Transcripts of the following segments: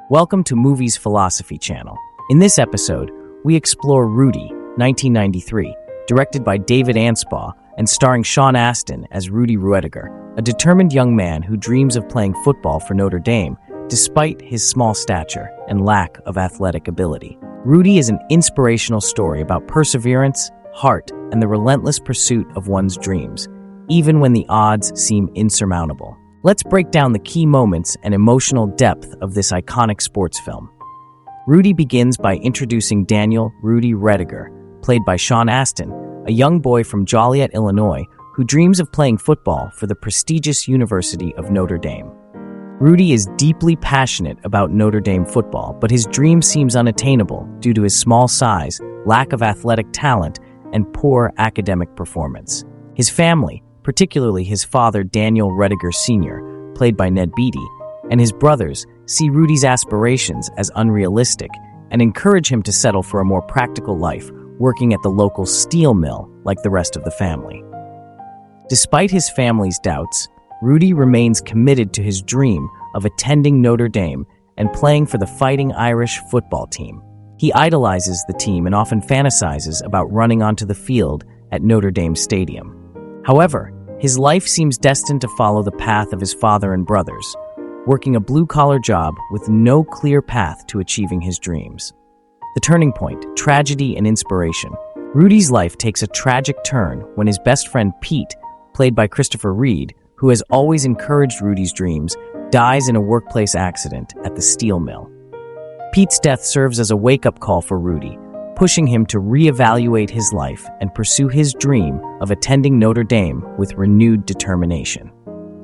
Welcome to Movies Philosophy Channel. In this episode, we explore Rudy, 1993, directed by David Anspaugh and starring Sean Astin as Rudy Ruettiger, a determined young man who dreams of playing football for Notre Dame despite his small stature and lack of athletic ability. Rudy is an inspirational story about perseverance, heart, and the relentless pursuit of one's dreams, even when the odds seem insurmountable. Let's break down the key moments and emotional depth of this iconic sports film. Rudy begins by introducing Daniel Rudy Ruettiger, played by Sean Astin, a young boy from Joliet, Illinois, who dreams of playing football for the prestigious University of Notre Dame. Rudy is deeply passionate about Notre Dame football, but his dream seems unattainable due to his small size, lack of athletic talent, and poor academic performance. His family, particularly his father Daniel Ruettiger Sr., played by Ned Beatty, and his brothers see Rudy's aspirations as unrealistic and encourage him to settle for a more practical life, working at the local steel mill like the rest of the family. Despite his family's doubts, Rudy remains committed to his dream of attending Notre Dame and playing for the Fighting Irish football team. He idolizes the team and often fantasizes about running onto the field at Notre Dame Stadium. However, his life seems destined to follow the path of his father and brothers, working a blue-collar job with no clear path to achieving his dreams. The turning point, tragedy and inspiration. Rudy's life takes a tragic turn when his best friend Pete, played by Christopher Reed, who has always encouraged Rudy's dreams, dies in a workplace accident at the steel mill. Pete's death serves as a wake-up call for Rudy, pushing him to reevaluate his life and pursue his dream of attending Notre Dame with renewed determination.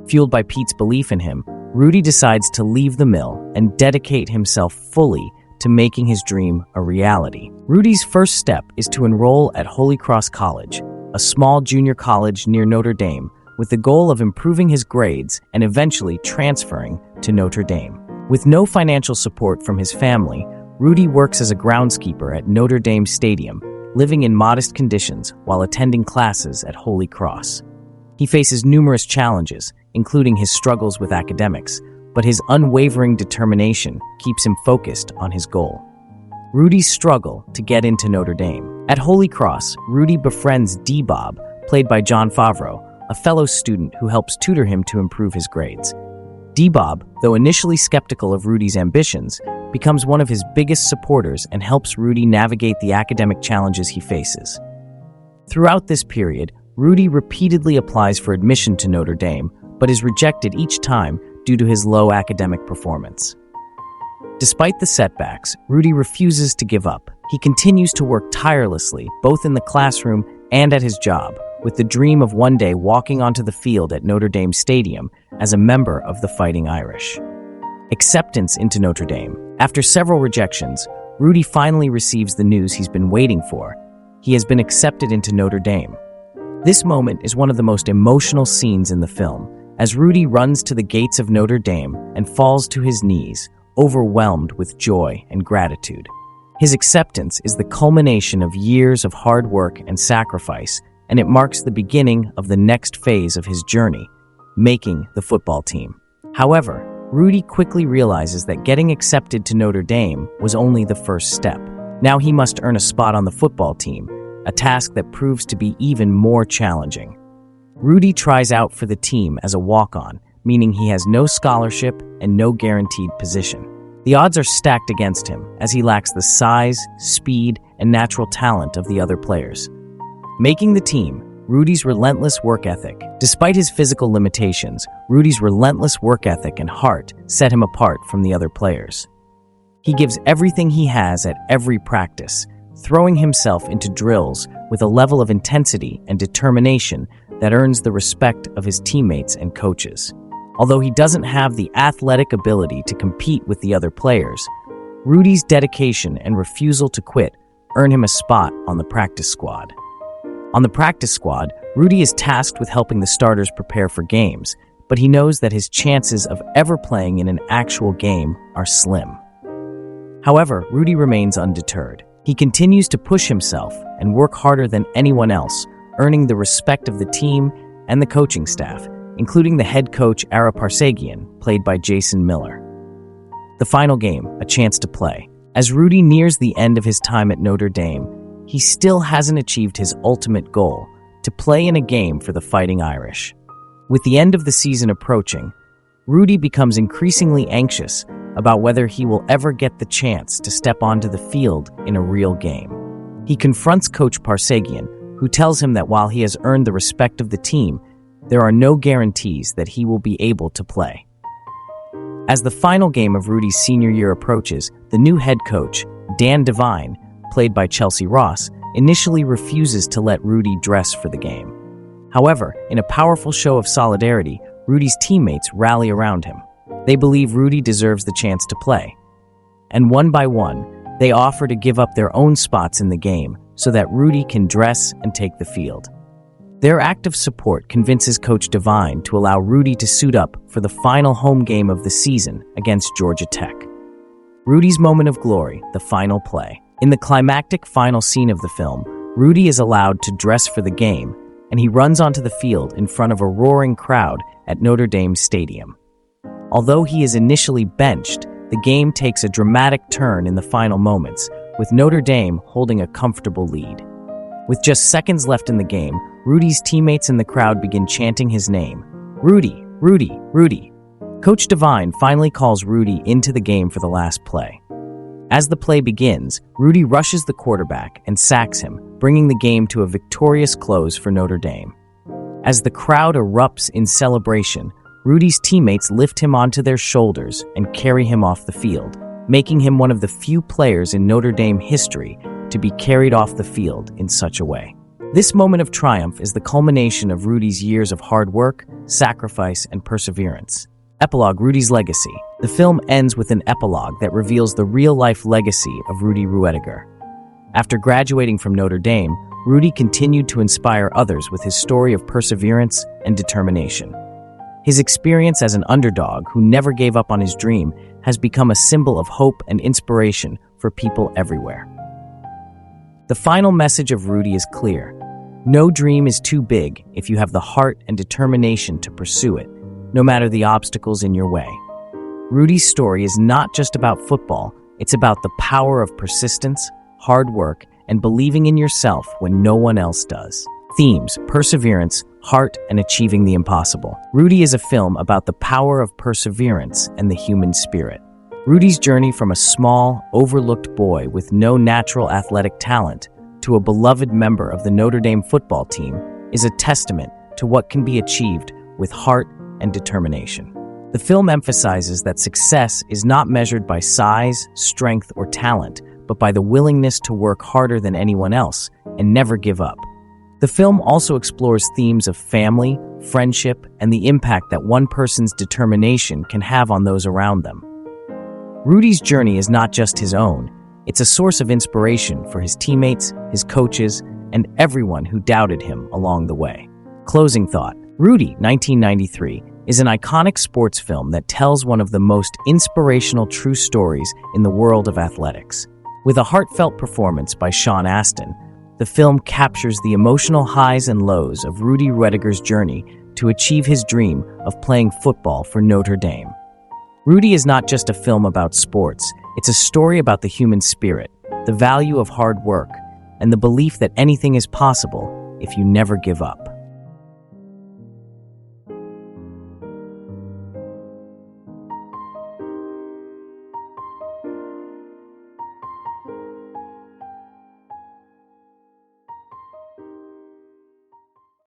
Fueled by Pete's belief in him, Rudy decides to leave the mill and dedicate himself fully to making his dream a reality. Rudy's first step is to enroll at Holy Cross College, a small junior college near Notre Dame, with the goal of improving his grades and eventually transferring to Notre Dame. With no financial support from his family, Rudy works as a groundskeeper at Notre Dame Stadium, living in modest conditions while attending classes at Holy Cross. He faces numerous challenges, including his struggles with academics, but his unwavering determination keeps him focused on his goal. Rudy's struggle to get into Notre Dame. At Holy Cross, Rudy befriends D-Bob, played by Jon Favreau, a fellow student who helps tutor him to improve his grades. D-Bob, though initially skeptical of Rudy's ambitions, becomes one of his biggest supporters and helps Rudy navigate the academic challenges he faces. Throughout this period, Rudy repeatedly applies for admission to Notre Dame, but is rejected each time due to his low academic performance. Despite the setbacks, Rudy refuses to give up. He continues to work tirelessly, both in the classroom and at his job, with the dream of one day walking onto the field at Notre Dame Stadium as a member of the Fighting Irish. Acceptance into Notre Dame. After several rejections, Rudy finally receives the news he's been waiting for. He has been accepted into Notre Dame. This moment is one of the most emotional scenes in the film, as Rudy runs to the gates of Notre Dame and falls to his knees, overwhelmed with joy and gratitude. His acceptance is the culmination of years of hard work and sacrifice, and it marks the beginning of the next phase of his journey, making the football team. However, Rudy quickly realizes that getting accepted to Notre Dame was only the first step. Now he must earn a spot on the football team, a task that proves to be even more challenging. Rudy tries out for the team as a walk-on, meaning he has no scholarship and no guaranteed position. The odds are stacked against him, as he lacks the size, speed, and natural talent of the other players. Making the team, Rudy's relentless work ethic. Despite his physical limitations, Rudy's relentless work ethic and heart set him apart from the other players. He gives everything he has at every practice, throwing himself into drills with a level of intensity and determination that earns the respect of his teammates and coaches. Although he doesn't have the athletic ability to compete with the other players, Rudy's dedication and refusal to quit earn him a spot on the practice squad. On the practice squad, Rudy is tasked with helping the starters prepare for games, but he knows that his chances of ever playing in an actual game are slim. However, Rudy remains undeterred. He continues to push himself and work harder than anyone else, earning the respect of the team and the coaching staff, including the head coach Ara Parsegian, played by Jason Miller. The final game, a chance to play. As Rudy nears the end of his time at Notre Dame, he still hasn't achieved his ultimate goal, to play in a game for the Fighting Irish. With the end of the season approaching, Rudy becomes increasingly anxious about whether he will ever get the chance to step onto the field in a real game. He confronts Coach Parsegian, who tells him that while he has earned the respect of the team, there are no guarantees that he will be able to play. As the final game of Rudy's senior year approaches, the new head coach, Dan Devine, played by Chelsea Ross, initially refuses to let Rudy dress for the game. However, in a powerful show of solidarity, Rudy's teammates rally around him. They believe Rudy deserves the chance to play. And one by one, they offer to give up their own spots in the game so that Rudy can dress and take the field. Their act of support convinces Coach Devine to allow Rudy to suit up for the final home game of the season against Georgia Tech. Rudy's moment of glory, the final play. In the climactic final scene of the film, Rudy is allowed to dress for the game, and he runs onto the field in front of a roaring crowd at Notre Dame Stadium. Although he is initially benched, the game takes a dramatic turn in the final moments, with Notre Dame holding a comfortable lead. With just seconds left in the game, Rudy's teammates in the crowd begin chanting his name. Rudy, Rudy, Rudy. Coach Devine finally calls Rudy into the game for the last play. As the play begins, Rudy rushes the quarterback and sacks him, bringing the game to a victorious close for Notre Dame. As the crowd erupts in celebration, Rudy's teammates lift him onto their shoulders and carry him off the field, making him one of the few players in Notre Dame history to be carried off the field in such a way. This moment of triumph is the culmination of Rudy's years of hard work, sacrifice, and perseverance. Epilogue: Rudy's Legacy. The film ends with an epilogue that reveals the real-life legacy of Rudy Ruettiger. After graduating from Notre Dame, Rudy continued to inspire others with his story of perseverance and determination. His experience as an underdog who never gave up on his dream has become a symbol of hope and inspiration for people everywhere. The final message of Rudy is clear. No dream is too big if you have the heart and determination to pursue it, no matter the obstacles in your way. Rudy's story is not just about football, it's about the power of persistence, hard work, and believing in yourself when no one else does. Themes: perseverance, heart, and achieving the impossible. Rudy is a film about the power of perseverance and the human spirit. Rudy's journey from a small, overlooked boy with no natural athletic talent to a beloved member of the Notre Dame football team is a testament to what can be achieved with heart and determination. The film emphasizes that success is not measured by size, strength, or talent, but by the willingness to work harder than anyone else and never give up. The film also explores themes of family, friendship, and the impact that one person's determination can have on those around them. Rudy's journey is not just his own, it's a source of inspiration for his teammates, his coaches, and everyone who doubted him along the way. Closing thought: Rudy, 1993, is an iconic sports film that tells one of the most inspirational true stories in the world of athletics. With a heartfelt performance by Sean Astin, the film captures the emotional highs and lows of Rudy Ruettiger's journey to achieve his dream of playing football for Notre Dame. Rudy is not just a film about sports, it's a story about the human spirit, the value of hard work, and the belief that anything is possible if you never give up.